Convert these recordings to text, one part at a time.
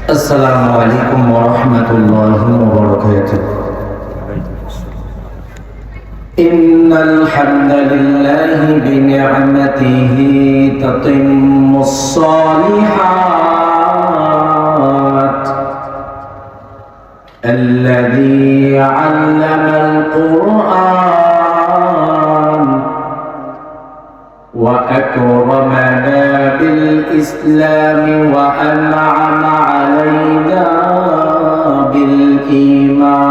السلام عليكم ورحمة الله وبركاته. إن الحمد لله بنعمته تتم الصالحات. الذي علم القرآن وأكرمنا بالإسلام وأنعم علينا بالإيمان.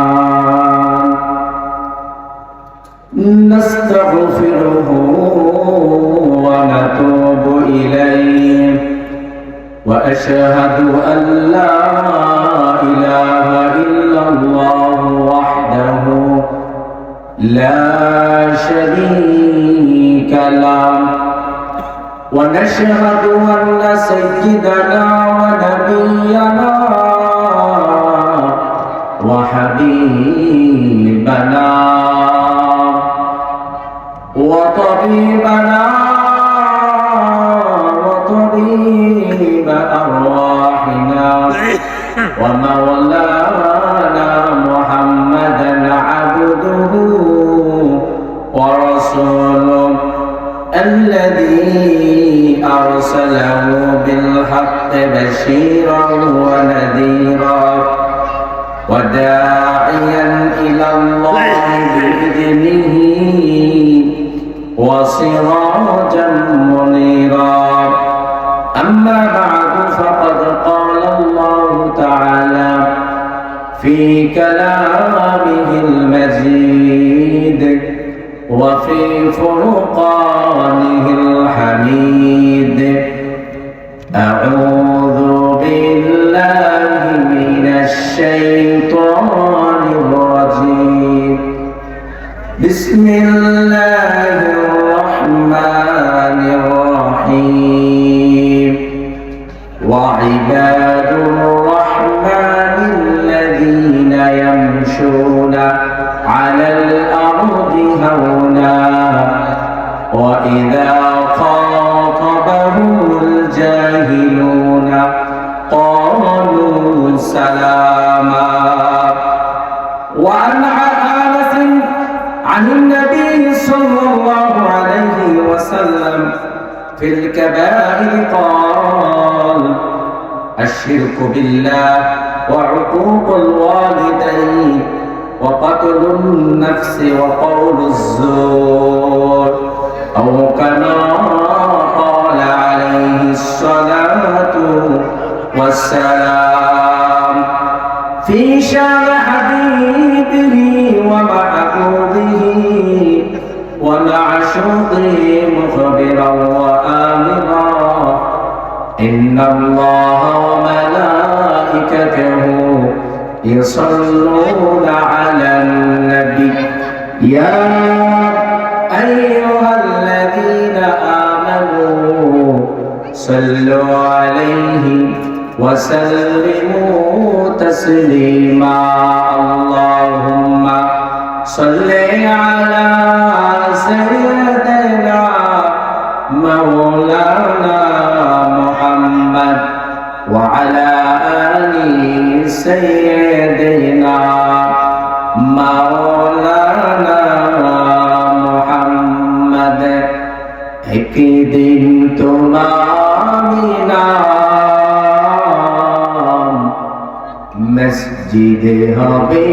نستغفره ونتوب إليه وأشهد أن لا إله إلا الله وحده لا شريك له، ونشهد أن سيدنا ونبينا وحبيبنا وطبيبنا وطبيب أرواحنا ومولانا محمدا عبده ورسوله الذي أرسله بالحق بشيرا ونذيرا وداعيا إلى الله بإذنه وسراجا منيرا. أما بعد فقد قال الله تعالى في كلامه المجيد وفي فرقانه الحميد: أعوذ بالله من الشيطان الرجيم. بسم الله الرحمن الرحيم. وعباد الرحمن الذين يمشون على الأرض هونا وإذا خاطبهم الجاهلون قالوا سلاما. وعن أنس عن النبي صلى الله عليه وسلم في الكبائر قال: الشرك بالله وعقوق الوالدين وقتل النفس وقول الزور، أو كما قال عليه الصلاة والسلام في شان حبيبه ومحبوبه ومعشوقه مخبرا وآمرا: إن الله وملائكته يصلون على النبي يا أيها الذين آمنوا صلوا عليه وسلموا تسليما. اللهم صل على سيدنا مولانا محمد وعلى آل سيدنا مولانا محمد। एक दिन तुम्हारी नाम मस्जिद হবে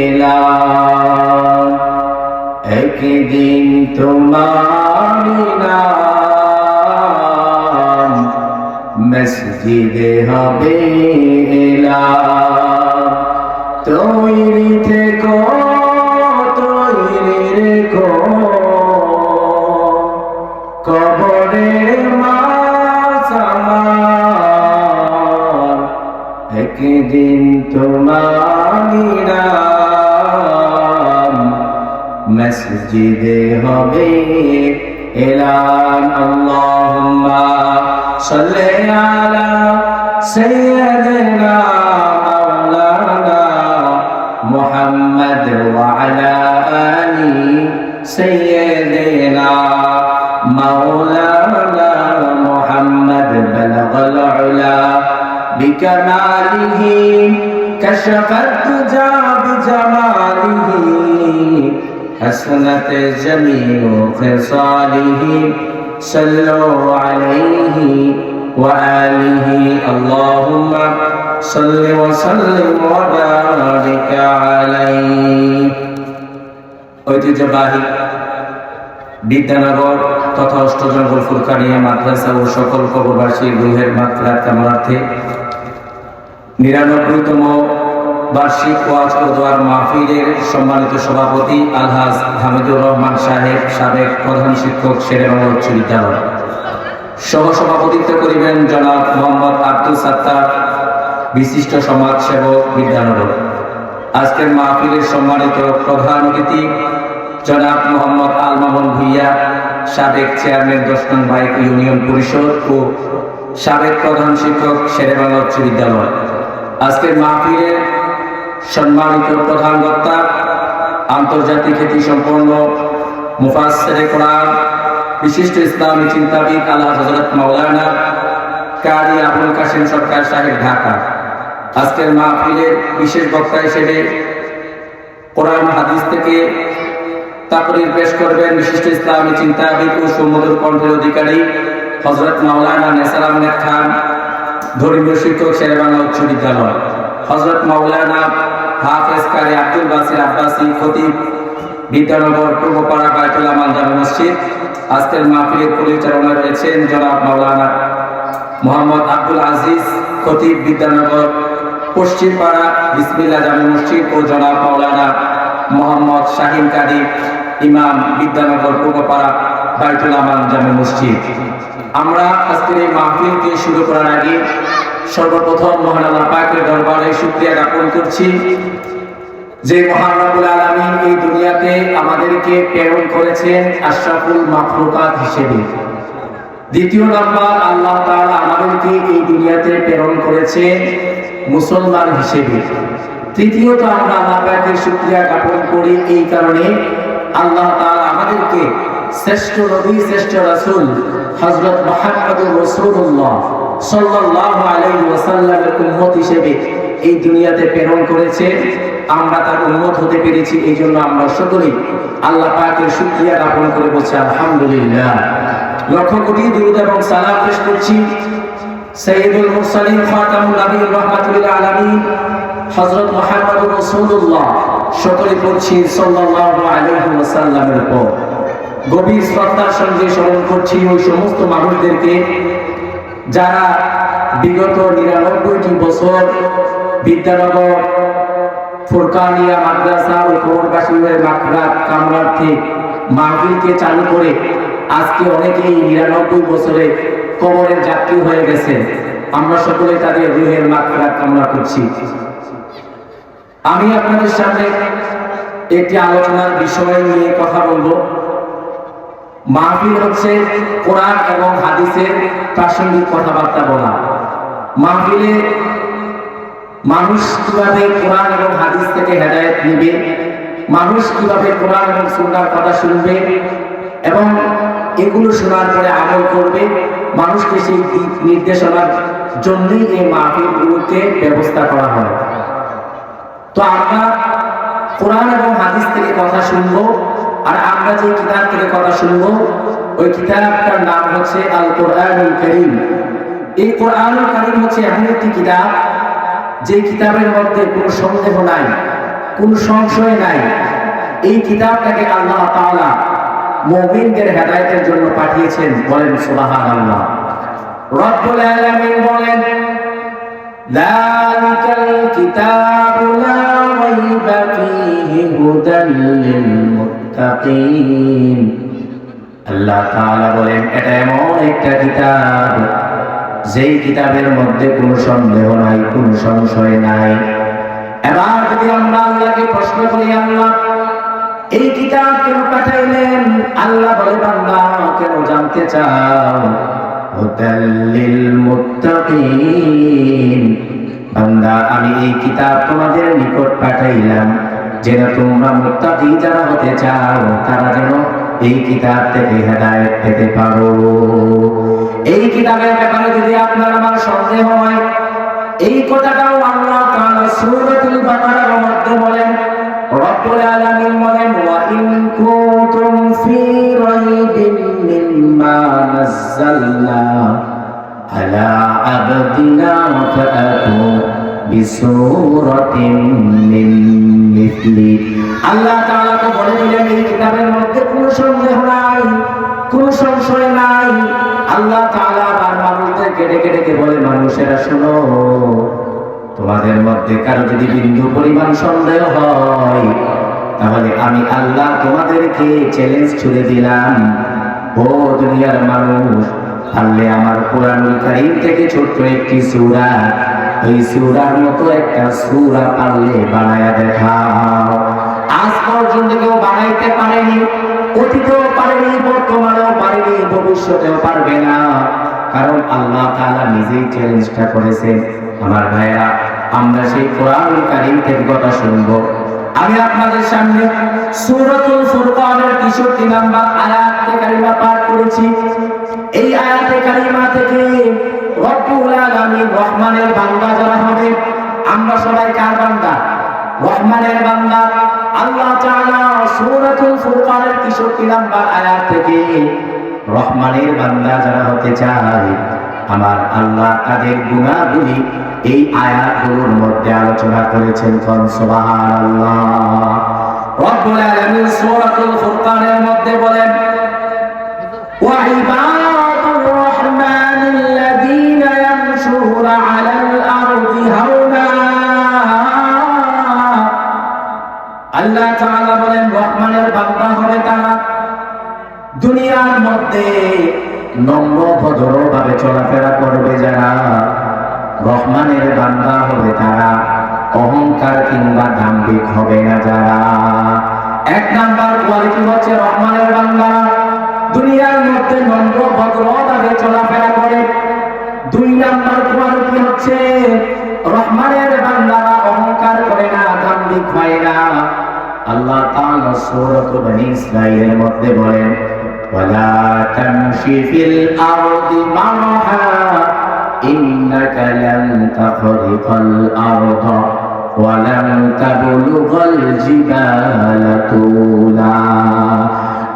এলান। एक दिन तुम्हारी नाम मस्जिद হবে এলান। তৈরি থেকো তৈরি রেখো কবরের মাছ আমার। একদিন তোমারি নাম মসজিদে হবে এলান। আল্লাহুম্মা সাল্লি আলা সাইয়্যিদিনা মাওলানা মুহাম্মদ ওয়া আলা আলি সাইয়্যিদিনা مولانا محمد بلغ العلا بكماله كشف الدجى بجماله حسنت جميع خصاله صلوا عليه وآله اللهم صل وسلم وبارك عليه ঐতিহ্যবাহী বিদ্যানগর তথা অষ্টজঙ্গল ফুলকানিয়া মাদ্রাসা ও সকল কবরবাসীর রুহের মাগফিরাত কামনার্থে 99তম বার্ষিক ওয়াজ ও দোয়ার মাহফিলের সম্মানিত সভাপতি আলহাজ হামিদুর রহমান সাহেব, সাবেক প্রধান শিক্ষক, শেরেবাংলা উচ্চ বিদ্যালয়, সহসভাপতিত্ব করিবেন জনাব মোহাম্মদ আব্দুল সাত্তার, বিশিষ্ট সমাজসেবক, বিদ্যানগর। আজকের মাহফিলের সম্মানিত প্রধান অতিথি জনাব মোহাম্মদ আল মামুন ভুইয়া, সাবেক চেয়ারম্যান 10 নং বাইক ইউনিয়ন পরিষদ ও সাবেক প্রধান শিক্ষক, শেরেবাংলা উচ্চ বিদ্যালয়। আজকের মাহফিলের সম্মানিত প্রধান বক্তা আন্তর্জাতিক খ্যাতি সম্পন্ন মুফাসসিরে কোরআন, বিশিষ্ট ইসলামী চিন্তাবিদ আলা হযরত মাওলানা কারি আবুল কাসেম সরকার সাহেব, ঢাকা। আজকের মাহফিলের বিশেষ বক্তা হিসেবে কোরআন হাদিস থেকে তাকরীর পেশ করবেন বিশিষ্ট ইসলামী চিন্তাবিদ ও সুমধুর কণ্ঠের অধিকারী হযরত মাওলানা নেসার আহমেদ খান, ধর্মীয় শিক্ষক, শেরেবাংলা উচ্চ বিদ্যালয়। হযরত মাওলানা হাফেজ কারি আব্দুল বাসির আব্বাসী, খতিব, বিদ্যানগর পূর্বপাড়া বায়তুল আমান জামে মসজিদ। আজকের মাহফিলের পরিচালনায় রয়েছেন জনাব মাওলানা মোহাম্মদ আব্দুল আজিজ, খতিব, বিদ্যানগর পশ্চিমপাড়া বিসমিল্লাহ জামে মসজিদ ও জনাব মাওলানা মোহাম্মদ শাহিন কারি, ইমাম, বিদ্যানগর পূর্বপাড়া বায়তুল আমান জামে মসজিদ। আমরা আজকের এই মাহফিলকে শুরু করার আগে সর্বপ্রথম মহান আল্লাহ পাকের দরবারে শুকরিয়া জ্ঞাপন করছি যে মহান রব্বুল আলামিন এই দুনিয়াতে আমাদেরকে প্রেরণ করেছেন আশরাফুল মাখলুকাত হিসেবে। দ্বিতীয় নাম্বার, আল্লাহ তাআলা আমাদেরকে এই দুনিয়াতে প্রেরণ করেছেন মুসলমান হিসেবে। তৃতীয়ত, আমরা আল্লাহ পাকের শুকরিয়া জ্ঞাপন করি এই কারণে আল্লাহ তাআলা আমাদেরকে শ্রেষ্ঠ নবী, শ্রেষ্ঠ রাসূল হযরত মুহাম্মদুর রাসূলুল্লাহ সাল্লাল্লাহু আলাইহি ওয়াসাল্লামের উম্মত হিসেবে এই দুনিয়াতে প্রেরণ করেছে। আমরা তার উম্মত হতে পেরেছি, এই জন্য আমরা সকলেই আল্লাহ পাকের শুকরিয়া জ্ঞাপন করে বলছি আলহামদুলিল্লাহ। লক্ষ কোটি দুরূদ এবং সালাম পেশ করছি সাইয়্যিদুল মুরসালিন, খাতামুন নবিয়্যিন, রাহমাতুল লিল আলামিন হযরত মুহাম্মদুর রাসূলুল্লাহ, সকলে পড়ছি সাল্লাল্লাহু আলাইহি ওয়াসাল্লামের উপর। গভীর শ্রদ্ধার সঙ্গে স্মরণ করছি ওই সমস্ত মানুষদেরকে যারা বিগত 99টি বছর বিদ্যানগর ফুরকানিয়া মাদ্রাসা ও কবরবাসীদের মাগফিরাত কামনার্থে মাহফিলকে চালু করে আজকে অনেকেই 99 বছরে কবরের যাত্রী হয়ে গেছে। আমরা সকলে তাদের রুহের মাগফিরাত কামনা করছি। আমি আপনাদের সামনে একটি আলোচনার বিষয় নিয়ে কথা বলবো। মাহফিল হচ্ছে কোরআন এবং হাদিসের প্রাসঙ্গিক কথাবার্তা বলা। মাহফিলে মানুষ কিভাবে কোরআন এবং হাদিস থেকে হেদায়েত নেবে, মানুষ কিভাবে কোরআন এবং সুন্নাহর কথা শুনবে এবং এগুলো শোনার পরে আমল করবে, মানুষকে সেই দিক নির্দেশনার জন্যই এই মাহফিলগুলোকে ব্যবস্থা করা হয়। তো আমরা কোরআন এবং হাদিস থেকে কথা শুনবো, আর আমরা যে কিতাব থেকে কথা শুনবো ওই কিতাবটার নাম হচ্ছে আল কোরআনুল কারীম। এই কোরআনুল কারীম হচ্ছে এমন একটি কিতাব যে কিতাবের মধ্যে কোনো সন্দেহ নাই, কোনো সংশয় নাই। এই কিতাবটাকে আল্লাহ তাআলা মুমিনদের হেদায়েতের জন্য পাঠিয়েছেন। বলেন সুবহানাল্লাহ। রব্বুল আলামিন বলেন যালিকাল কিতাবু লা রাইবা ফীহি হুদাল লিল মুত্তাকিন। আল্লাহ তাআলা বলেন এটা এমন একটা কিতাব যেই কিতাবের মধ্যে কোনো সন্দেহ নাই, কোনো সংশয় নাই। এবার যদি আমরা আল্লাহকে প্রশ্ন করি, আল্লাহ এই কিতাব কেন পাঠাইলেন? আল্লাহ বলে বান্দা কেন জানতে চাও? হুদাল লিল মুত্তাকিন। বান্দা আমি এই কিতাব তোমাদের নিকট পাঠাইলাম যেন তোমরা মুত্তাকি যারা হতে চাও তারা যেন এই কিতাব থেকে হেদায়েত পেতে পারো। এই কিতাবের ব্যাপারে যদি আপনার আমার সন্দেহ হয় এই কথাটাও আল্লাহ তাআলা সূরাতুল বাকারার মধ্যে বলেন। রব্বুল আলামিন বলেন, ওয়া ইন কুনতুম ফি রাইবিন মিম্মা নাযালনা আলা আবদিনা ফাআতু বিসূরাতিন মিন মিথলি। আল্লাহ তাআলা তো বলে দিলেন এই কিতাবের মধ্যে কোনো সন্দেহ নাই, কোনো সংশয় নাই। আল্লাহ তাআলা আবার মানুষদেরকে ডেকে ডেকে বলে, মানুষেরা শোনো, তোমাদের মধ্যে কারো যদি বিন্দু পরিমাণ সন্দেহ হয়, তাহলে আমি আল্লাহ তোমাদেরকে চ্যালেঞ্জ ছুড়ে দিলাম, ও দুনিয়ার মানুষ, পারলে আমার কোরআনুল কারীম থেকে ছোট্ট একটি সূরা, এই সূরার মতো একটা সূরা পারলে বানায়া দেখাও। আজ পর্যন্ত কেউ বানাইতে পারেনি, অতীতেও পারেনি, বর্তমানেও পারেনি, ভবিষ্যতেও পারবে না, কারণ আল্লাহ তাআলা নিজেই চ্যালেঞ্জটা করেছেন। আমার ভাইরা, আমরা সেই কোরআনুল কারীম থেকে কথা শুনবো। আমি আপনাদের সামনে সূরাতুল ফুরকানের 63 নম্বর আয়াতে কারিমা পাঠ করেছি। এই আয়াতে কারিমা থেকে রব্বুল আলামিন, রহমানের বান্দা যারা হবে, আমরা সবাই কার বান্দা? রহমানের বান্দা। আল্লাহ তাআলা সূরাতুল ফুরকানের 63 নম্বর আয়াত থেকে রহমানের বান্দা যারা হতে চায়, আমার আল্লাহ তাদের গুনাহগুলি এই আয়াতগুলোর মধ্যে আলোচনা করেছেন। কোন সুবহানাল্লাহ। রব্বুল আলামিন সূরাতুল ফুরকানের মধ্যে বলেন, ওয়া ইবাদুর রাহমানিল্লাযীনা ইয়ামশুনা আলাল আরদি হাওনা। আল্লাহ তাআলা বলেন, রহমানের বান্দা হবে তারা, দুনিয়ার মধ্যে নম্র ভদ্রভাবে চলাফেরা করবে যারা, রহমানের বান্দা হবে তারা, অহংকার কিংবা দাম্ভিক হবে না যারা। এক নাম্বার কোয়ালিটি হচ্ছে রহমানের বান্দা দুনিয়ার মধ্যে নম্র ভদ্রভাবে চলাফেরা করে। দুই নাম্বার কোয়ালিটি হচ্ছে রহমানের বান্দারা অহংকার করে না, দাম্ভিক হয় না। আল্লাহ তাআলা সূরা বনী ইসরাঈলের মধ্যে বলেন, ওয়ালা তামশি ফিল আরদি মারহা ইন্নাকা লান তাখরিকাল আরদা ওয়া লান তাবলুগাল জিবালা তুলা।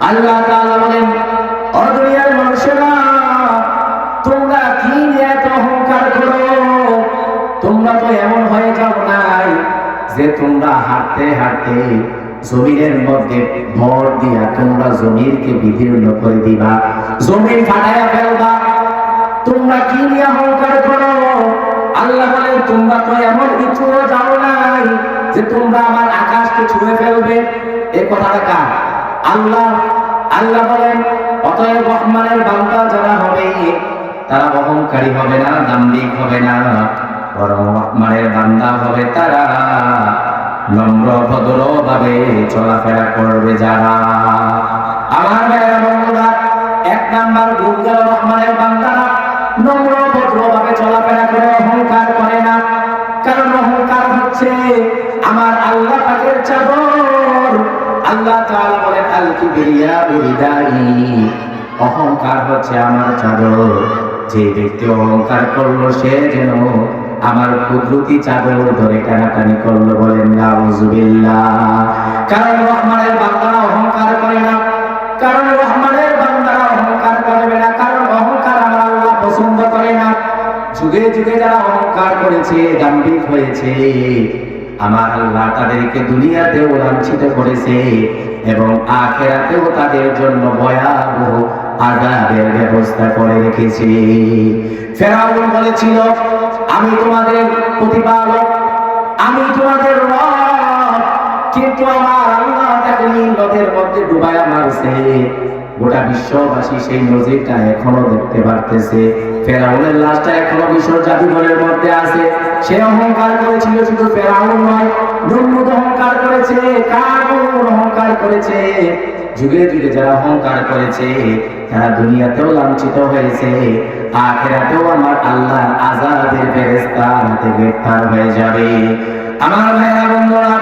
আল্লাহ তাআলা বলেন, ও দুনিয়ার মানুষেরা, তোমরা কি নিয়ে এত অহংকার করো? তোমরা তো এমন হয়ে যাও নাই যে তোমরা হাঁটতে হাঁটতে জমিনের মধ্যে ভর দিয়া তোমরা জমিনকে বিদীর্ণ করে দিবা, জমিন ফাটাইয়া ফেলবা। তোমরা কি নিয়ে অহংকার করো? আল্লাহ বলেন, তোমরা তো এমন কিছু যাও নাই যে তোমরা আমার আকাশকে ছুঁয়ে ফেলবে। এই কথাটা কার? আল্লাহ। আল্লাহ বলেন, অতএব রহমানের বান্দা যারা হবে তারা অহংকারী হবে না, দাম্ভিক হবে না, বরং রহমানের বান্দা হবে তারা নম্র ভদ্রভাবে চলাফেরা করবে যারা। আমার ভাইয়েরা বন্ধুরা, এক নাম্বার গুণ গেল রহমানের বান্দারা নম্র ভদ্রভাবে চলাফেরা করে, অহংকার করে না। কারণ অহংকার হচ্ছে আমার আল্লাহ পাকের চাদর। আল্লাহ তাআলা বলেন, আল কিবরিয়া রিদাই, অহংকার হচ্ছে আমার চাদর। যে ব্যক্তি অহংকার করলো সে যেন আমার কুদরতি চাদর ধরে টানাটানি করলো। বলেন নাউজুবিল্লাহ। কারণ রহমানের বান্দারা অহংকার করে না, কারণ রহমানের বান্দারা অহংকার করবে না, কারণ অহংকার আমার আল্লাহ পছন্দ করে না। যুগে যুগে যারা অহংকার করেছে, দাম্ভিক হয়েছে, আমার আল্লাহ তাদেরকে দুনিয়াতেও লাঞ্ছিত করেছে এবং আখিরাতেও তাদের জন্য ভয়াবহ আযাবের ব্যবস্থা করে রেখেছে। ফেরাউন বলেছিল, আমি তোমাদের প্রতিপালক, আমি তোমাদের রব, কিন্তু আমার আল্লাহ তাকে নীল নদের মধ্যে ডুবায়া মারছে। গোটা বিশ্ববাসী সেই নজিরটা এখনো দেখতে পারতেছে। ফেরাউনের লাশটা এখনো মিশর জাদুঘরের মধ্যে আছে। সে অহংকার করেছিল, শুধু ফেরাউন নয়, নমরুদ অহংকার করেছে, কারুন অহংকার করেছে। যুগে যুগে যারা অহংকার করেছে তারা দুনিয়াতেও লাঞ্ছিত হয়েছে, আখিরাতেও আমার আল্লাহর আযাবের ফেরেশতা হাতে গ্রেফতার হয়ে যাবে। আমার ভাইরা বন্ধুরা,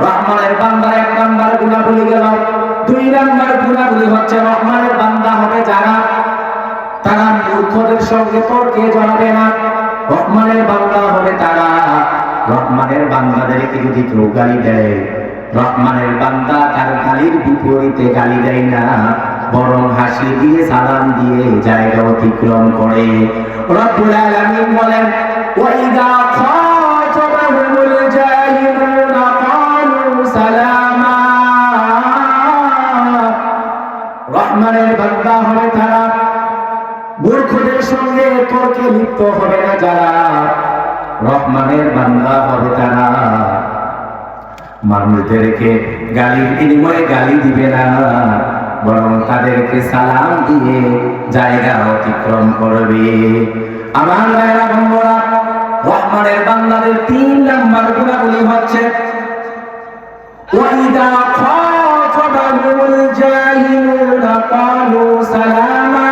রহমানের বান্দার এক নাম্বার গুণাবলী গেল। দুই নাম্বার গুণাবলী হচ্ছে রহমানের বান্দা হবে যারা, তারা মূর্খদের সঙ্গে তর্কে জড়াবে না, রহমানের বান্দা হবে তারা। রহমানের বান্দাদেরকে যদি কেউ গালি দেয়, রহমানের বান্দা তার গালির বিপরীতে গালি দেয় না, বরং হাসি দিয়ে সালাম দিয়ে জায়গা অতিক্রম করে। রব্বুল আলামিন বলেন, ওয়াইদা খাতাবাহুমুল জাহিলুনা ক্বালু সালামা। রহমানের বান্দা হবে তারা, মূর্খদের সঙ্গে তর্কে লিপ্ত হবে না যারা। রহমানের বান্দা হবে তারা, মানুষদেরকে গালির বিনিময়ে গালি দিবে না, বরং তাদেরকে সালাম দিয়ে জায়গা অতিক্রম করবে। আমার ভাইরা বন্ধুরা, রহমানের বান্দাদের 3 নাম্বার গুণাবলী হচ্ছে ওয়াইদা খাতাবাহুমুল জাহিলুনা ক্বালু সালামা।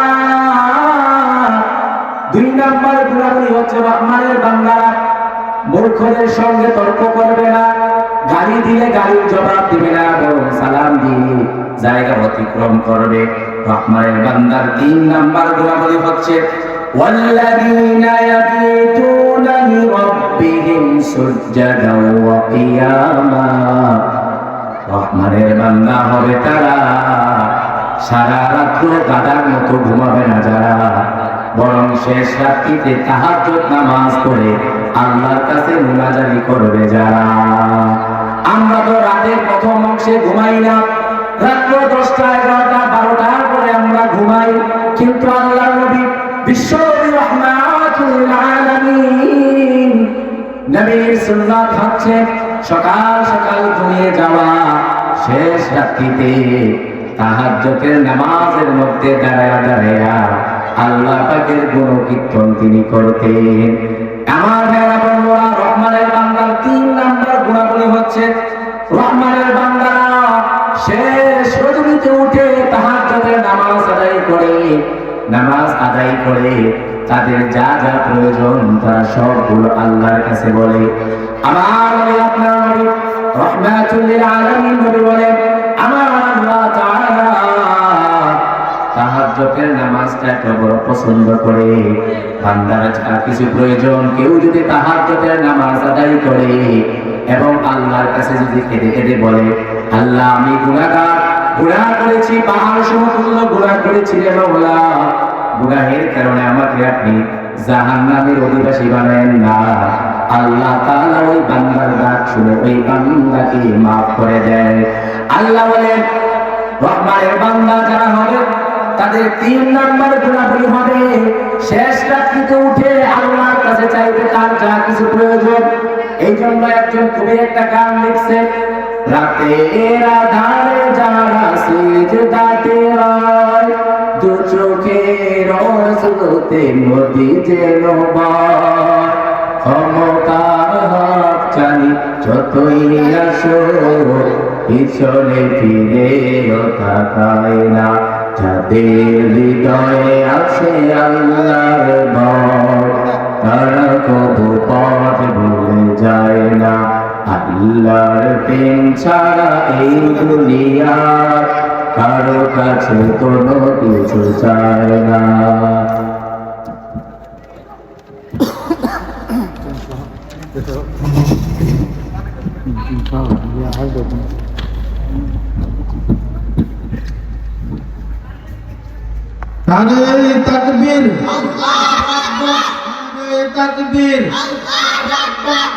2 নাম্বার গুণাবলী হচ্ছে রহমানের বান্দারা মূর্খদের সঙ্গে তর্ক করবে না, গালি দিলে গালির জবাব দিবে না, বরং সালাম দিয়ে জায়গা অতিক্রম করবে। রহমানের বান্দার 3 নাম্বার গুণাবলী হচ্ছে ওয়াল্লাযীনা ইয়াবিতুনা লিরাব্বিহিম সুজদান ওয়া কিয়ামা। রহমানের বান্দা হবে তারা, সারা রাত গাদার মতো ঘুমাবে না যারা, বরং শেষ রাত্রিতে তাহাজ্জুদ নামাজ পড়ে আল্লাহর কাছে মুনাজাত করবে যারা। আমরা তো রাতের প্রথম অংশে ঘুমাই না, রাত 10টা 11টা 12টার পরে আমরা ঘুমাই, কিন্তু আল্লাহর নবী বিশ্বনবী রাহমাতুল আলামিন নবীর সুন্নাত হচ্ছে সকাল সকাল ঘুমিয়ে যাওয়া, শেষ রাত্রিতে তাহাজ্জুদের নামাজের মধ্যে দাঁড়ায়া দাঁড়ায়া আল্লাহ পাকের গুণকীর্তন তিনি করতেন। আমার ভাইরা বন্ধুরা, রহমানের বান্দার 3 নাম্বার গুণাবলী হচ্ছে রহমানের বান্দারা শেষ রজনীতে উঠে তাহাজ্জুদের নামাজ আদায় করে তাদের যা যা প্রয়োজন তারা সবগুলো আল্লাহর কাছে বলে। আমার নবী, আপনার নবী রাহমাতুল লিল আলামিন নবী বলেন, আমার আল্লাহ তাআলা তাহাজ্জুদের নামাজটা এত বড় পছন্দ করে, বান্দার যা কিছু প্রয়োজন কেউ যদি তাহাজ্জুদের নামাজ আদায় করে এবং আল্লাহর কাছে যদি কেঁদে কেঁদে বলে, আল্লাহ আমি গুনাহগার, গুনাহ করেছি, পাহাড় সমতুল্য গুনাহ করেছি রে মাওলা, গুনাহের কারণে আমাকে আপনি জাহান্নামের অধিবাসী বানায়েন না, আল্লাহ তাআলা ওই বান্দার ডাক শুনে ওই বান্দাকে মাফ করে দেয়। আল্লাহ বলেন, রহমানের বান্দা যারা হবে তাদের 3 নাম্বার গুণাবলী হবে শেষ রাত্রিতে উঠে আল্লাহর কাছে চাইবে তার যা কিছু প্রয়োজন। এই জন্য একজন কবি একটা গান লিখছে, রাতের আধারে যারা সিজদাতে রয়, দু চোখের অশ্রুতে নদী যেন বয়, ক্ষমতার হাত চালি যতই আসো পিছনে ফিরেও তাকায় না, যাদের হৃদয়ে আছে আল্লাহর ভয় তারা কবু পথ ভুলে যায় না, আল্লাহর প্রেম ছাড়া এই দুনিয়ার কারো কাছে কোনো কিছু চায় না। নারে তাকবীর, নারে তাকবীর।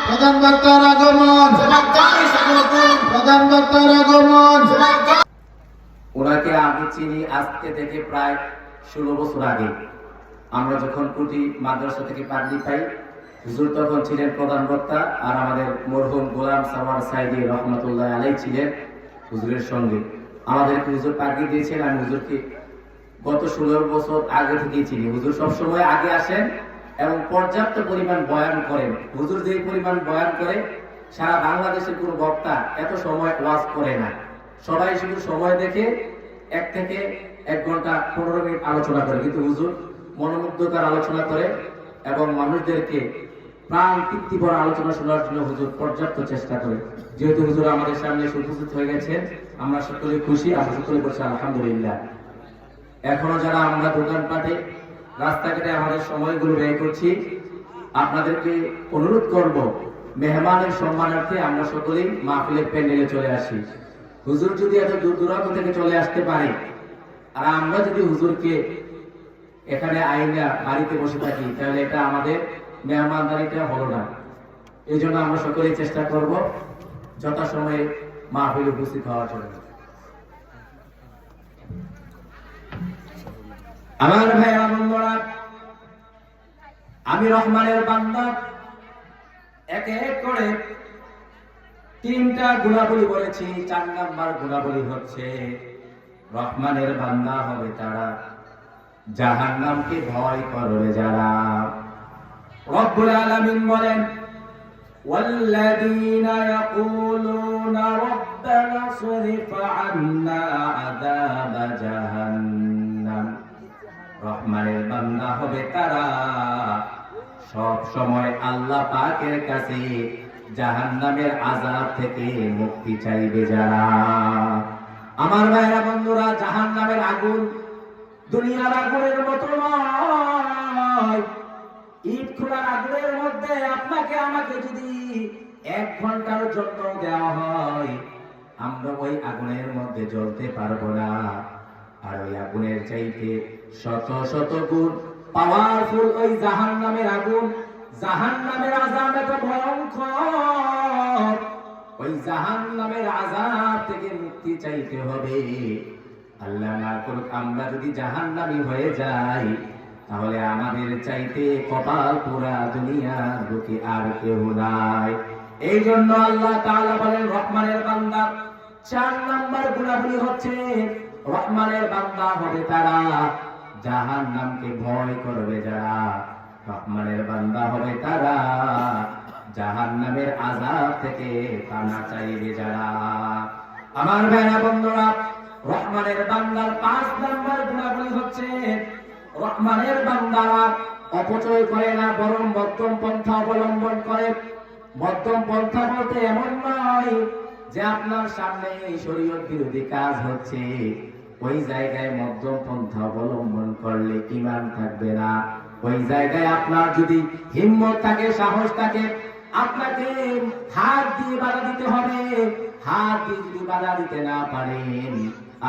প্রধান বক্তার আগমন, প্রধান বক্তার আগমন। ওনাকে আমি চিনি আজকে থেকে প্রায় 16 বছর আগে। আমরা যখন কুটি মাদ্রাসা থেকে পাগড়ি পাই, হুজুর তখন ছিলেন প্রধান বক্তা, আর আমাদের মরহুম গোলাম সাওয়ার সাইদি রহমতুল্লাহ আলাইহি ছিলেন হুজুরের সঙ্গে। আমাদেরকে হুজুর পাগড়ি দিয়েছেন, আমি হুজুরকে গত 16 বছর আগে থেকেই চিনি। হুজুর সবসময় আগে আসেন এবং পর্যাপ্ত পরিমাণ বয়ান করেন। হুজুর যে পরিমাণ বয়ান করে, সারা বাংলাদেশের কোনো বক্তা এত সময় ওয়াজ করে না। সবাই শুধু সময় দেখে 1 থেকে 1 ঘন্টা 15 মিনিট আলোচনা করে, কিন্তু হুজুর মনোমুগ্ধকর আলোচনা করে এবং মানুষদেরকে প্রাণ তৃপ্তি ভরা আলোচনা শোনার জন্য হুজুর পর্যাপ্ত চেষ্টা করে। যেহেতু হুজুর আমাদের সামনে উপস্থিত হয়ে গেছেন, আমরা সকলে খুশি, আমরা সকলে বলছি আলহামদুলিল্লাহ। এখনো যারা আমরা দোকানপাটে রাস্তাঘাটে আমাদের সময়গুলো ব্যয় করছি, আপনাদেরকে অনুরোধ করব, মেহমানের সম্মানার্থে আমরা সকলেই মাহফিলের প্যান্ডেলে চলে আসি। হুজুর যদি এত দূর দূরান্ত থেকে চলে আসতে পারে, আর আমরা যদি হুজুরকে এখানে আইনা বাড়িতে বসে থাকি, তাহলে এটা আমাদের মেহমানদারিটা হলো না। এই জন্য আমরা সকলেই চেষ্টা করব যথাসময়ে মাহফিলে উপস্থিত হওয়ার জন্য। আমার ভাইরা বন্ধুরা, আমি রহমানের বান্দা, এক এক করে 3টা গুণাবলী বলেছি। 4 নাম্বার গুণাবলী হচ্ছে রহমানের বান্দা হবে তারা, জাহান্নামকে ভয় করবে যারা। রব্বুল আলামিন বলেন, والذين يقولون ربنا اصرف عنا عذاب جهنم, রহমানের বান্দা হবে তারা সব সময় আল্লাহ পাকের কাছে জাহান্নামের আযাব থেকে মুক্তি চাইবে যারা। আমার ভাইরা বন্ধুরা, জাহান্নামের আগুন দুনিয়ার আগুনের মতো নয়। ইট খোলার আগুনের মধ্যে আপনাকে আমাকে যদি 1 ঘন্টার জন্য দেওয়া হয়, আমরা ওই আগুনের মধ্যে জ্বলতে পারবো না। আর ওই আগুনের চাইতে শত শত গুণ পাওয়ারফুল ওই জাহান্নামের আগুন। জাহান্নামের আযাব এত ভয়ঙ্কর, ওই জাহান্নামের আযাব থেকে মুক্তি চাইতে হবে। আল্লাহ না করুক আমরা যদি জাহান্নামী হয়ে যাই, তাহলে আমাদের চাইতে কপাল পোড়া দুনিয়ার বুকে আর কেউ নাই। এই জন্য আল্লাহ তাআলা বলেন, রহমানের বান্দা 4 নাম্বার গুণাবলী হচ্ছে রহমানের বান্দা হবে তারা, জাহান্নামকে ভয় করবে যারা। রহমানের বান্দা হবে তারা, জাহান্নামের আযাব থেকে পানা চাইবে যারা। আমার ভাইরা বন্ধুরা, রহমানের বান্দার 5 নাম্বার গুণাবলী হচ্ছে রহমানের বান্দারা অপচয় করে না, বরং মধ্যম পন্থা অবলম্বন করে। মধ্যম পন্থা বলতে এমন নয় যে আপনার সামনে শরীয়ত বিরোধী কাজ হচ্ছে, ওই জায়গায় মধ্যম পন্থা অবলম্বন করলে ঈমান থাকবে না। ওই জায়গায় আপনার যদি হিম্মত থাকে, সাহস থাকে, আপনাকে হাত দিয়ে বাধা দিতে হবে। হাত দিয়ে যদি বাধা দিতে না পারেন,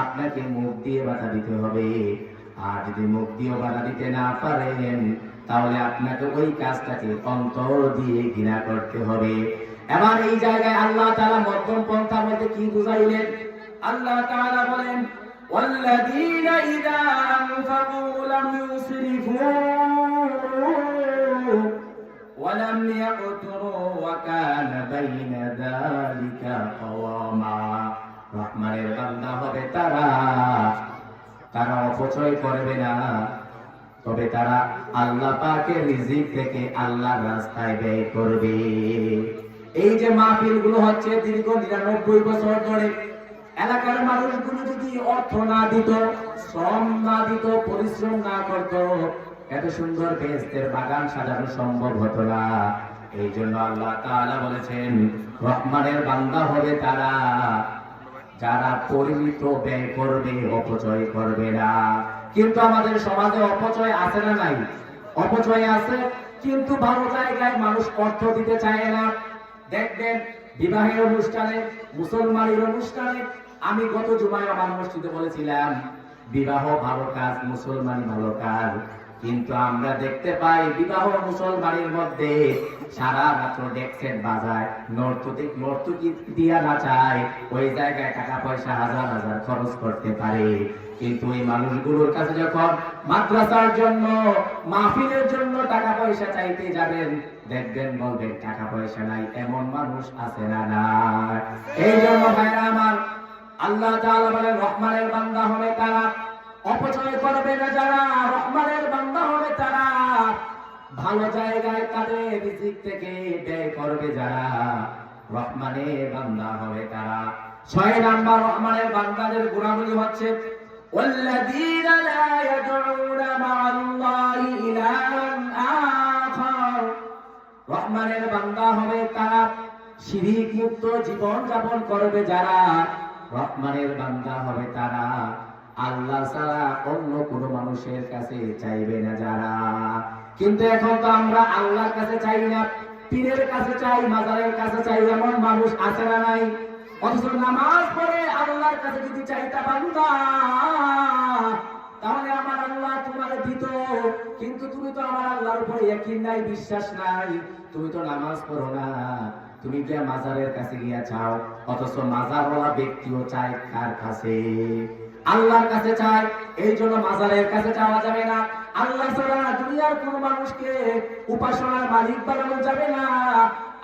আপনাকে মুখ দিয়ে বাধা দিতে হবে। আর যদি মুখ দিয়েও বাধা দিতে না পারেন, তাহলে আপনাকে ওই কাজটাকে অন্তর দিয়ে ঘৃণা করতে হবে। এবার এই জায়গায় আল্লাহ তাআলা মধ্যম পন্থা বলতে কি বুঝাইলেন? আল্লাহ তাআলা বলেন, والذين إذا أنفقوا لم يسرفوا ولم يقتروا وكان بين ذلك قواما, রহমানের বান্দা হবে তারা, তারা অপচয় করবে না, তবে তারা আল্লাহ পাকের রিজিক থেকে আল্লাহর রাস্তায় ব্যয় করবে। এই যে মাহফিলগুলো হচ্ছে দীর্ঘ 99 বছর ধরে, এলাকার মানুষগুলো যদি অর্থ না দিত, শ্রম না দিত, পরিশ্রম না করত, এত সুন্দর বেহেশতের বাগান সাজানো সম্ভব হতো না। এই জন্য আল্লাহ তাআলা বলেছেন, রহমানের বান্দা হবে তারা, যারা পরিমিত ব্যয় করবে, অপচয় করবে না। কিন্তু আমাদের সমাজে অপচয় আছে না নাই? অপচয় আছে, কিন্তু ভালো জায়গায় মানুষ অর্থ দিতে চায় না। দেখবেন বিবাহের অনুষ্ঠানে, মুসলমানের অনুষ্ঠানে, আমি গত জুমায় আমার মসজিদে বলেছিলাম, বিবাহ ভালো কাজ, মুসলমানি ভালো কাজ, কিন্তু আমরা দেখতে পাই বিবাহ মুসলমানের মধ্যে সারা রাত্র ডেক সেট বাজায়, নর্তকী দিয়া নাচায়, ওই জায়গায় টাকা পয়সা হাজার হাজার খরচ করতে পারে। কিন্তু এই মানুষগুলোর কাছে যখন মাদ্রাসার জন্য, মাহফিলের জন্য টাকা পয়সা চাইতে যাবেন, দেখবেন বলবেন টাকা পয়সা নাই। এমন মানুষ আছে না? না। এই জন্য ভাইরা আমার, আল্লাহ তাআলা বলেন, রহমানের বান্দা হবে তারা, অপচয় করবে না যারা। রহমানের বান্দা হবে তারা, ভালো জায়গায় তাদের রিজিক থেকে ব্যয় করবে যারা। রহমানের বান্দা হবে তারা। 6 নাম্বার রহমানের বান্দাদের গুণাবলী হচ্ছে, والذين لا يدعون مع الله إلها آخر, রহমানের বান্দা হবে তারা, শিরিক মুক্ত জীবন যাপন করবে যারা। রহমানের বান্দা হবে তারা, আল্লাহ ছাড়া অন্য কোনো মানুষের কাছে চাইবে না যারা। কিন্তু এখন তো আমরা আল্লাহর কাছে চাই না, পীরের কাছে চাই, মাজারের কাছে চাই, এমন মানুষ আছে না নাই? অথচ নামাজ পড়ে আল্লাহর কাছে যদি চাইতা বান্দা, তাহলে আমার আল্লাহ তোমার দিত। কিন্তু তুমি তো আমার আল্লাহর উপরে ইয়াকিন নাই, বিশ্বাস নাই, তুমি তো নামাজ পড়ো না, তুমি গিয়া মাজারের কাছে গিয়া চাও। অথচ মাজারওয়ালা ব্যক্তিও চায় কার কাছে? আল্লাহর কাছে চায়। এই জন্য মাজারের কাছে চাওয়া যাবে না। আল্লাহ ছাড়া দুনিয়ার কোন মানুষকে উপাসনার মালিক বানানো যাবে না,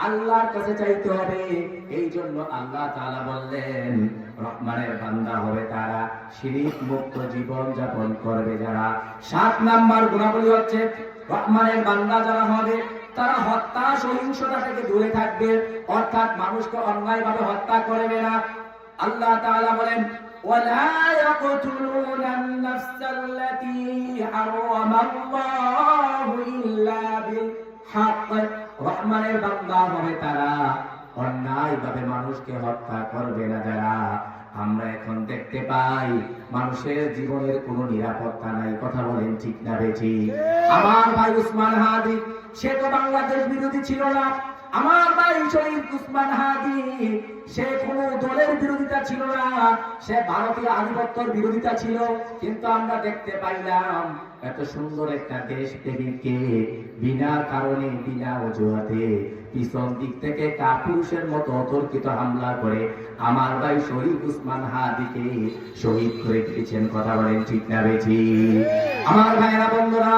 আল্লাহর কাছে চাইতে হবে। এই জন্য আল্লাহ তাআলা বললেন, রহমানের বান্দা হবে তারা, শিরক মুক্ত জীবন যাপন করবে যারা। 7 নাম্বার গুণাবলী হচ্ছে, রহমানের বান্দা যারা হবে তারা হত্যা সহিংসতা থেকে দূরে থাকবে, অর্থাৎ মানুষকে অন্যায়ভাবে হত্যা করবে না। আল্লাহ তাআলা বলেন, ولا يقتلون النفس التي حرم الله إلا بالحق। রহমানের বান্দা হবে তারা, অন্যায়ভাবে মানুষকে হত্যা করবে না যারা। আমরা এখন দেখতে পাই মানুষের জীবনের কোনো নিরাপত্তা নাই। কথা বলেন ঠিক না বেঠিক? আমার ভাই উসমান হাদি, সে তো বাংলাদেশ বিরোধী ছিল না। আমার ভাই শহীদ উসমান হাদি, সে কোন দলের বিরোধিতা ছিল না, সে ভারতীয় আধিপত্যের বিরোধিতা ছিল। কিন্তু আমরা দেখতে পাইলাম এত সুন্দর একটা দেশ প্রেমিককে বিনা কারণে, বিনা অজুহাতে পিছন দিক থেকে কাপুরুষের মতো অতর্কিত হামলা করে আমার ভাই শহীদ উসমান হাদিকে শহীদ করে দিয়েছেন। কথা বলেন ঠিক না বেঠিক? আমার ভাইরা বন্ধুরা,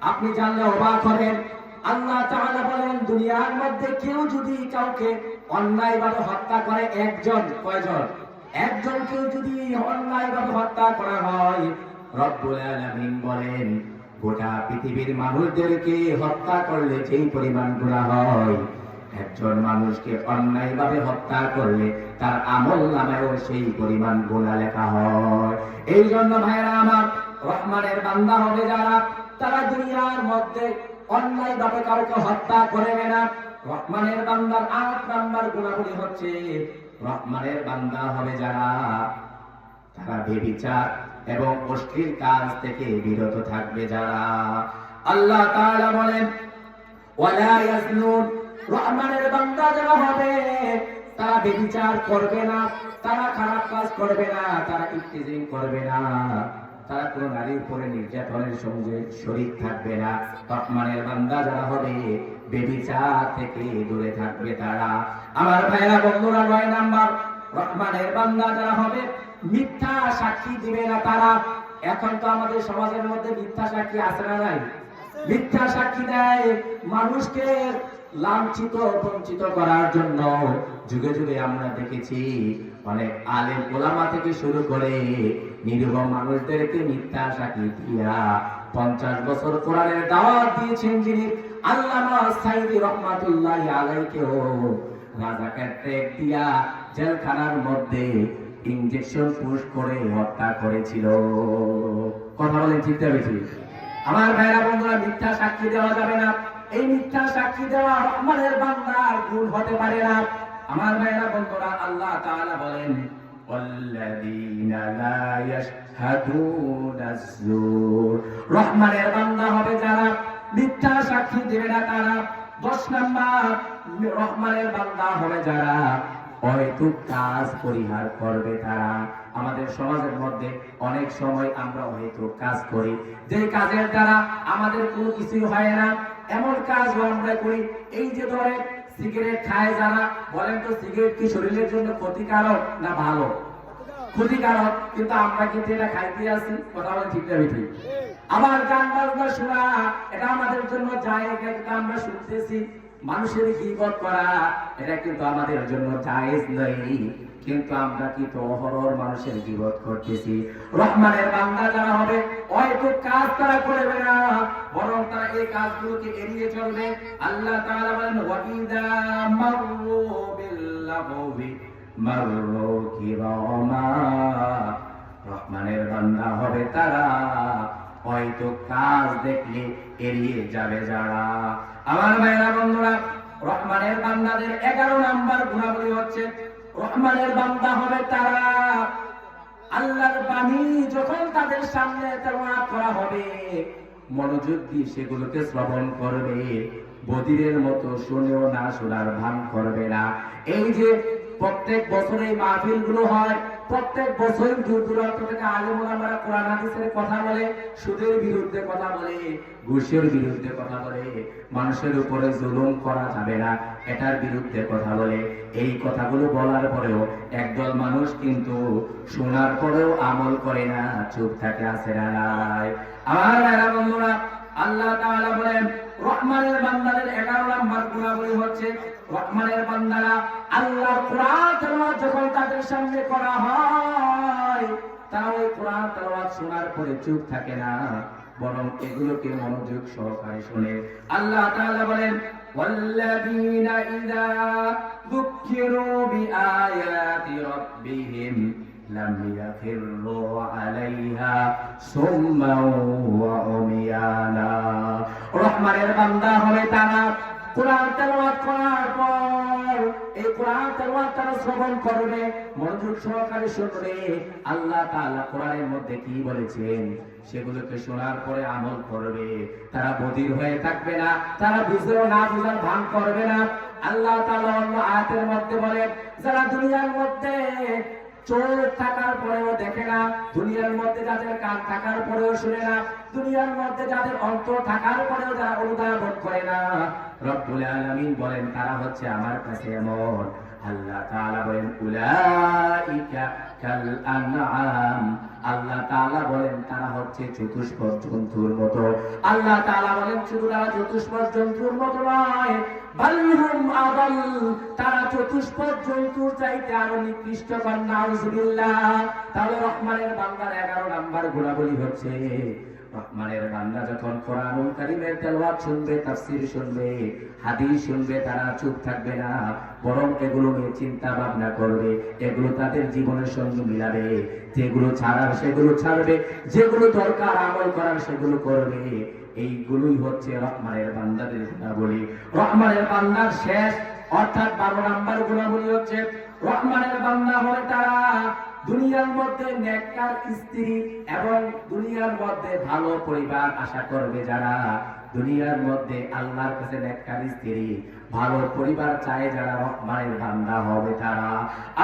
আপনি জানলে অবাক হবেন, আল্লাহ তাআলা বলেন, দুনিয়ার মধ্যে কেউ যদি কাউকে অন্যায়ভাবে হত্যা করে, একজন, কয়জন? একজন কেউ যদি অন্যায়ভাবে হত্যা করা হয়, রব্বুল আলামিন বলেন, গোটা পৃথিবীর মানুষদেরকে হত্যা করলে যেই পরিমাণ গুনাহ হয়, একজন মানুষকে অন্যায়ভাবে হত্যা করলে তার আমলনামায়ও সেই পরিমাণ গুনাহ লেখা হয়। এই জন্য ভাইরা আমার, রহমানের বান্দা হবে যারা, তারা দুনিয়ার মধ্যে অন্যায়ভাবে কাউকে হত্যা করবে না। রহমানের বান্দার 8 নাম্বার গুণাবলী হচ্ছে, রহমানের বান্দা হবে যারা, তারা ব্যভিচার এবং অশ্লীল কাজ থেকে বিরত থাকবে যারা। আল্লাহ তাআলা বলেন, ওয়ালা ইয়াজনুন। রহমানের বান্দা যারা হবে তারা ব্যভিচার করবে না, তারা খারাপ কাজ করবে না, তারা ইফতিজিং করবে না, তারা কোন নারীর উপরে নির্যাতনের সঙ্গে শরীক থাকবে না। রহমানের বান্দা যারা হবে ব্যভিচার থেকে দূরে থাকবে তারা। আমার ভাইরা বন্ধুরা, 9 নাম্বার, রহমানের বান্দা যারা হবে মিথ্যা সাক্ষী দিবে না তারা। এখন তো আমাদের সমাজের মধ্যে মিথ্যা সাক্ষী আছে না নাই? মিথ্যা সাক্ষী দেয় মানুষকে লাঞ্ছিত বঞ্চিত করার জন্য। যুগে যুগে আমরা দেখেছি অনেক আলেম ওলামা থেকে শুরু করে নিরীহ মানুষদেরকে মিথ্যা সাক্ষী দিয়া 50 বছর কোরআনের দাওয়াত দিয়েছেন যিনি, আল্লামা সাইদি রহমাতুল্লাহি আলাইহিকেও রাজাকার ট্রেক দিয়া জেলখানার মধ্যে ইনজেকশন পুশ করে হত্যা করেছিল। কথা বলেন ঠিক না বেঠিক? আমার ভাইরা বন্ধুরা, মিথ্যা সাক্ষী দেওয়া যাবে না। এই মিথ্যা সাক্ষী দেওয়া রহমানের বান্দার গুণ হতে পারে না। আমার ভাইরা বন্ধুরা, আল্লাহ তাআলা বলেন, ওয়াল্লাযীনা লা ইয়াশহাদুনা আয-যুর। রহমানের বান্দা হবে যারা, মিথ্যা সাক্ষী দেবে না তারা। 10 নাম্বার, রহমানের বান্দা হবে যারা, অহেতুক কাজ পরিহার করবে তারা। আমাদের সমাজের মধ্যে অনেক সময় আমরা অহেতুক কাজ করি, যে কাজের দ্বারা আমাদের কোনো কিছুই হয় না, এমন কাজ আমরা করি। এই যে ধরে সিগারেট খায় যারা, বলেন তো সিগারেট কি শরীরের জন্য ক্ষতিকারক না ভালো? ক্ষতিকারক, কিন্তু আমরা কিন্তু এটা খাইতে আছি। কথা বলেন ঠিক না বেঠিক? আবার গান বাজনা শোনা, এটা আমাদের জন্য জায়েজ, এটা আমরা শুনতেছি। মানুষের গীবত করা, এটা কিন্তু আমাদের জন্য জায়েজ নয়, কিন্তু আমরা কিন্তু অহরহ মানুষের গীবত করতেছি। রহমানের বান্দা যারা হবে হয়তো কাজ তারা করবে না, বরং তারা এই কাজগুলোকে এড়িয়ে চলবে। আল্লাহ তাআলা বলেন, ওয়াইদা মাররু বিল্লাগবি মাররু কিরামা। রহমানের বান্দা হবে তারা, হয়তো কাজ দেখলে এড়িয়ে যাবে যারা। আমার ভাইরা বন্ধুরা, রহমানের বান্দাদের 11 নাম্বার গুণাবলী হচ্ছে, রহমানের বান্দা হবে তারা, আল্লাহর বাণী যখন তাদের সামনে তেলাওয়াত করা হবে, মনোযোগ দিয়ে সেগুলোকে শ্রবণ করবে, বধিরের মতো শুনেও না শোনার ভান করবে না। এই যে প্রত্যেক বছর এই মাহফিল গুলো হয়, প্রত্যেক বছর দূর দূরান্ত থেকে আলেম ওলামারা কোরআন হাদিসের কথা বলে, সুদের বিরুদ্ধে কথা বলে, ঘুষের বিরুদ্ধে কথা বলে, মানুষের উপরে জুলুম করা যাবে না এটার বিরুদ্ধে কথা বলে। এই কথাগুলো বলার পরেও একদল মানুষ কিন্তু শোনার পরেও আমল করে না, চুপ থাকে, আছে না নাই? আমার ভাইরা বন্ধুরা, আল্লাহ তাআলা বলেন রহমানের বান্দাদের 11 নম্বর গুণাবলী হচ্ছে রহমানের বান্দারা আল্লাহর কোরআন তেলাওয়াত যখন তাদের সামনে করা হয়, তারা ওই কোরআন তেলাওয়াত শোনার পরে চুপ থাকে না, বরং এগুলোকে মনোযোগ সহকারে শুনে। আল্লাহ তাআলা বলেন ওয়াল্লাযীনা ইযা যুক্কিরু বিআয়াতি রাব্বিহিম লাম ইয়াখিরু আলাইহা সুম্মান ওয়া উমিয়ানা। রহমানের বান্দা হবে তারা কোরআন তেলাওয়াত করার পর এই কোরআন তেলাওয়াত তারা শ্রবণ করবে, মনোযোগ সহকারে শুনবে। আল্লাহ তাআলা কোরআনের মধ্যে কি বলেছেন সেগুলোকে শোনার পরে আমল করবে। তারা বধির হয়ে থাকবে না, তারা বুঝেও না বুঝার ভান করবে না। আল্লাহ তাআলা অন্য আয়াতের মধ্যে বলেন যারা দুনিয়ার মধ্যে চোখ থাকার পরেও দেখে না, দুনিয়ার মধ্যে যাদের কান থাকার পরেও শুনে না, দুনিয়ার মধ্যে যাদের অন্তর থাকার পরেও যারা অনুধাবন করে না, রব্বুল আলামিন বলেন তারা হচ্ছে আমার কাছে এমন। আল্লাহ তাআলা বলেন উলাইকা কাল আনআম। আল্লাহ তাআলা বলেন তারা হচ্ছে চতুষ্পদ জন্তুর মতো। আল্লাহ তাআলা বলেন শুধু তারা চতুষ্পদ জন্তুর মতো নয়, বাল হুম আদাল, তারা চতুষ্পদ জন্তুর চাইতে আরো নিকৃষ্টকর। নাউজুবিল্লাহ। তাহলে রহমানের বান্দার 11 নাম্বার গুণাবলী হচ্ছে রহমানের বান্দা যখন কোরআনুল কারীমের তেলাওয়াত শুনবে, তাফসীর শুনবে, হাদিস শুনবে, তারা চুপ থাকবে না, বরং এগুলো নিয়ে চিন্তা ভাবনা করবে, এগুলো তাদের জীবনের সঙ্গে মিলাবে, যেগুলো ছাড়ার সেগুলো ছাড়বে, যেগুলো দরকার আমল করার সেগুলো করবে। এইগুলোই হচ্ছে রহমানের বান্দাদের গুণাবলী। রহমানের বান্দার শেষ অর্থাৎ 12 নাম্বার গুণাবলী হচ্ছে রহমানের বান্দা হয় তারা দুনিয়ার মধ্যে নেককার স্ত্রী এবং দুনিয়ার মধ্যে ভালো পরিবার আশা করবে। যারা দুনিয়ার মধ্যে আল্লাহর কাছে নেককার স্ত্রী, ভালো পরিবার চায়, যারা রহমানের বান্দা হবে তারা।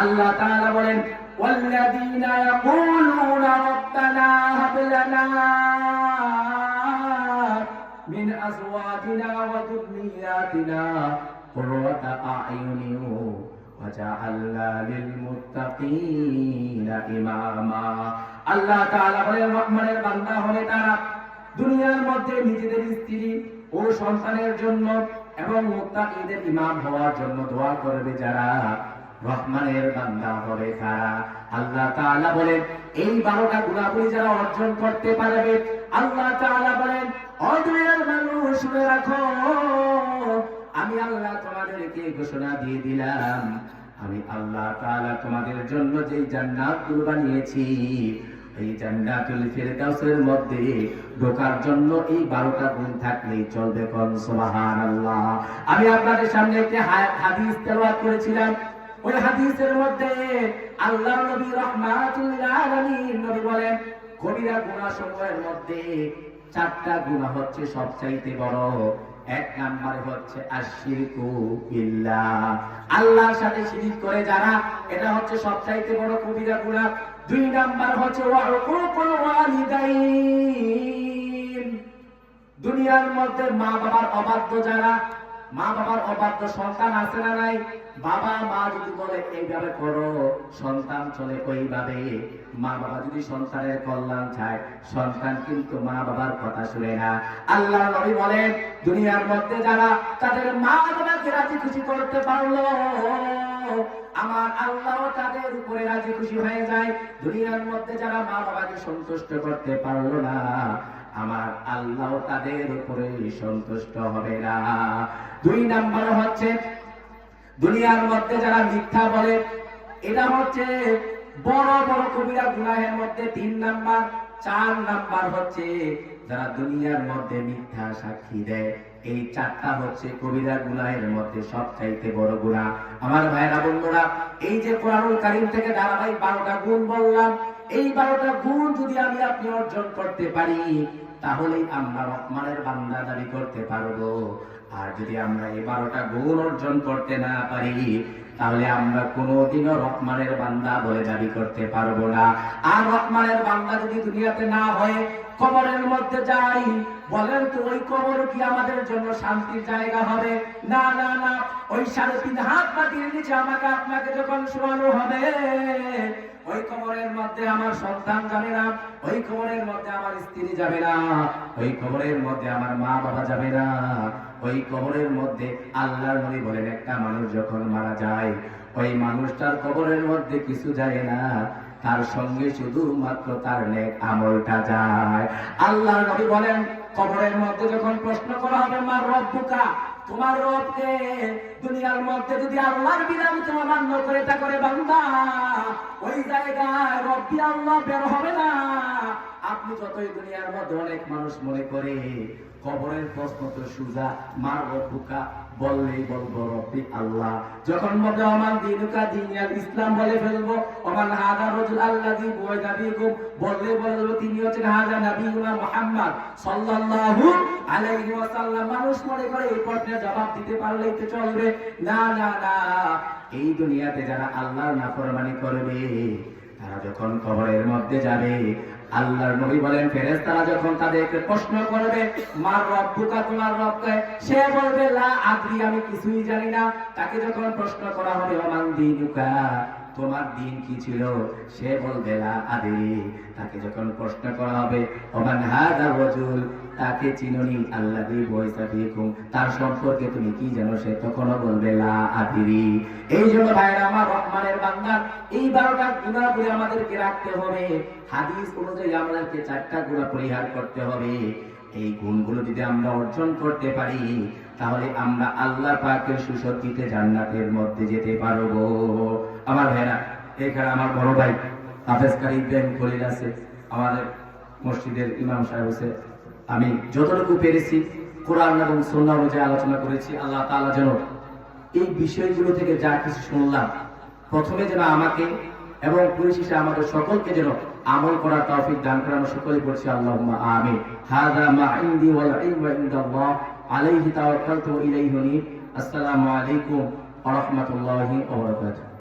আল্লাহ তাআলা বলেন ওয়াল্লাযীনা ইয়াকুলুনা রাব্বানা হাব লানা মিন আজওয়াজিনা ওয়া যুররিয়াতিনা কুররাতা আ'য়ুনিন ওয়াজআলনা লিল মুত্তাকিনা ইমামা। আল্লাহ তাআলা বলেন রহমানের বান্দা হলে তারা দুনিয়ার মধ্যে নিজেদের স্ত্রী ও সন্তানের জন্য এবং মুত্তাকিদের ইমাম হওয়ার জন্য দোয়া করবে। যারা রহমানের বান্দা হবে তারা। আল্লাহ তাআলা বলেন এই 12টা গুণাবলী যারা অর্জন করতে পারবে, আল্লাহ তাআলা বলেন ও দুনিয়ার মানুষ শুনে রাখো, আমি আল্লাহ তোমাদেরকে ঘোষণা দিয়ে দিলাম, আমি আল্লাহ তাআলা তোমাদের জন্য যেই জান্নাতগুলো বানিয়েছি, এই জান্নাতুল ফিরদাউসের মধ্যে ঢোকার জন্য এই 12টা গুণ থাকলেই চলবে। কোন সুবহানাল্লাহ। আমি আপনাদের সামনে একটি হাদিস তেলাওয়াত করেছিলাম। ওই হাদিসের মধ্যে আল্লাহর নবী রাহমাতুল লিল আলামিন নবী বলেন কবিরা গুনাহ সমূহের মধ্যে 4টা গুনাহ হচ্ছে সবচাইতে বড়। 1 নম্বরে হচ্ছে আশরিকু বিল্লাহ, আল্লাহর সাথে শিরিক করে যারা, এটা হচ্ছে সবচাইতে বড় কবিরা গুনাহ। 2 নাম্বার হচ্ছে ওয়াকুকুল ওয়ালিদাইন, দুনিয়ার মধ্যে মা বাবার অবাধ্য যারা, মা বাবার অবাধ্য সন্তান আছে না নাই? বাবা মা যদি বলে এইভাবে করো, সন্তান চলে ওইভাবে। মা বাবা যদি সন্তানের কল্যাণ চায়, সন্তান কিন্তু মা বাবার কথা শুনে না। আল্লাহ নবী বলেন দুনিয়ার মধ্যে যারা তাদের মা বাবাকে রাজি খুশি করতে পারলো, আমার আল্লাহ তাদের উপরে রাজি খুশি হয়ে যায়। দুনিয়ার মধ্যে যারা মা বাবাকে সন্তুষ্ট করতে পারলো না, আমার আল্লাহ তাদের উপরে সন্তুষ্ট হবে না। 2 নাম্বার হচ্ছে দুনিয়ার মধ্যে যারা মিথ্যা বলে, এটা হচ্ছে বড় বড় কবিরা গুনাহের মধ্যে 3 নাম্বার। 4 নাম্বার হচ্ছে যারা দুনিয়ার মধ্যে মিথ্যা সাক্ষী দেয়। এই 4টা হচ্ছে কবিরা গুনাহের মধ্যে সবচাইতে বড় গুনাহ। আমার ভাইরা বন্ধুরা, এই যে কোরআনুল কারীম থেকে ধারাবাহিক 12টা গুণ বললাম, এই 12টা গুণ যদি আমি আপনি অর্জন করতে পারি, তাহলেই আমরা রহমানের বান্দা দাবি করতে পারবো। আর যদি আমরা এই 12টা গুণ অর্জন করতে না পারি, তাহলে আমরা কোনোদিনও রহমানের বান্দা বলে দাবি করতে পারবো না। আর রহমানের বান্দা যদি দুনিয়াতে না হয়ে কবরের মধ্যে যাই, বলেন তো ওই কবর কি আমাদের জন্য শান্তির জায়গা হবে? না না না, ওই 3.5 হাত মাটির নিচে আমাকে আপনাকে যখন শোয়ানো হবে, ওই কবরের মধ্যে আমার সন্তান যাবে না, ওই কবরের মধ্যে আমার স্ত্রী যাবে না, ওই কবরের মধ্যে আমার মা বাবা যাবে না, ওই কবরের মধ্যে আল্লাহর নবী বলেন একটা মানুষ যখন মারা যায়, ওই মানুষটার কবরের মধ্যে কিছু যায় না, তার সঙ্গে শুধুমাত্র তার নেক আমলটা যায়। আল্লাহর নবী বলেন কবরের মধ্যে যখন প্রশ্ন করা হবে মা রব্বুকা, তোমার রবকে, দুনিয়ার মধ্যে যদি আল্লাহর বিধান তুমি মান্য করে তা করে বান্দা, ওই জায়গায় রব্বি আল্লাহ বের হবে না। আপনি যতই দুনিয়ার মধ্যে অনেক মানুষ মনে করে কবরের প্রশ্ন তো সুজা, মা রব্বুকা বললেই বলবো রব্বি আল্লাহ। যখন মধ্যে আমার দিনুকা দিনিয়াল ইসলাম বলে ফেলবো, ওমান হাদা রাজুল আল্লাযী বুইদা বিকুম বললে বলবো তিনি হচ্ছেন হাদা নবিয়ুনা মুহাম্মদ সাল্লাল্লাহু আলাইহি ওয়াসাল্লাম। মানুষ মনে করে এই প্রশ্নের জবাব দিতে পারলেই তো চলবে। না না না, এই দুনিয়াতে যারা আল্লাহর নাফরমানি করবে, তারা যখন কবরের মধ্যে যাবে, আল্লাহর নবী বলেন ফেরেশতারা যখন তাদেরকে প্রশ্ন করবে মা রব্বুকা, তোমার রবকে, সে বলবে লা আদরি, আমি কিছুই জানি না। তাকে যখন প্রশ্ন করা হবে ওমান দিনুকা, তোমার দিন কি ছিল, সে বলবে লা আদরি। তাকে যখন প্রশ্ন করা হবে ওমান হাদা রাজুল, তাকে চিনোনি, আল্লাযী বুইসা ফীকুম, তার সম্পর্কে তুমি কি জানো, সে তখনও বলবে লা আদরি। এই জন্য ভাইরা আমার, রহমানের বান্দা এই 12টা গুণাবলী আমাদেরকে রাখতে হবে। হাদিস অনুযায়ী আমাদেরকে 4টা গুণ পরিহার করতে হবে। এই গুণগুলো যদি আমরা অর্জন করতে পারি, তাহলে আমরা আল্লাহ পাকের সুসজ্জিত জান্নাতের মধ্যে যেতে পারবো। আমার ভাইরা, এখানে আমার বড় ভাই হাফেজ কারি ইব্রাহিম খলিল আছে, আমাদের মসজিদের ইমাম সাহেব আছে। আমি যতটুকু পেরেছি কোরআন এবং সুন্নাহ অনুযায়ী আলোচনা করেছি। আল্লাহ তাআলা যেন এই বিষয়গুলো থেকে যা কিছু শুনলাম, প্রথমে যেন আমাকে এবং পরিশেষে আমাদের সকলকে যেন আমল করার তৌফিক দান করেন। আমরা সকলেই বলছি আল্লাহুম্মা আমিন। হাযা মা ইনদি ওয়াল ইলমু ইনদাল্লাহ, আলাইহি তাওয়াক্কালতু ওয়া ইলাইহি উনীব। আসসালামু আলাইকুম ওয়া রাহমাতুল্লাহি ওয়া বারাকাতুহু।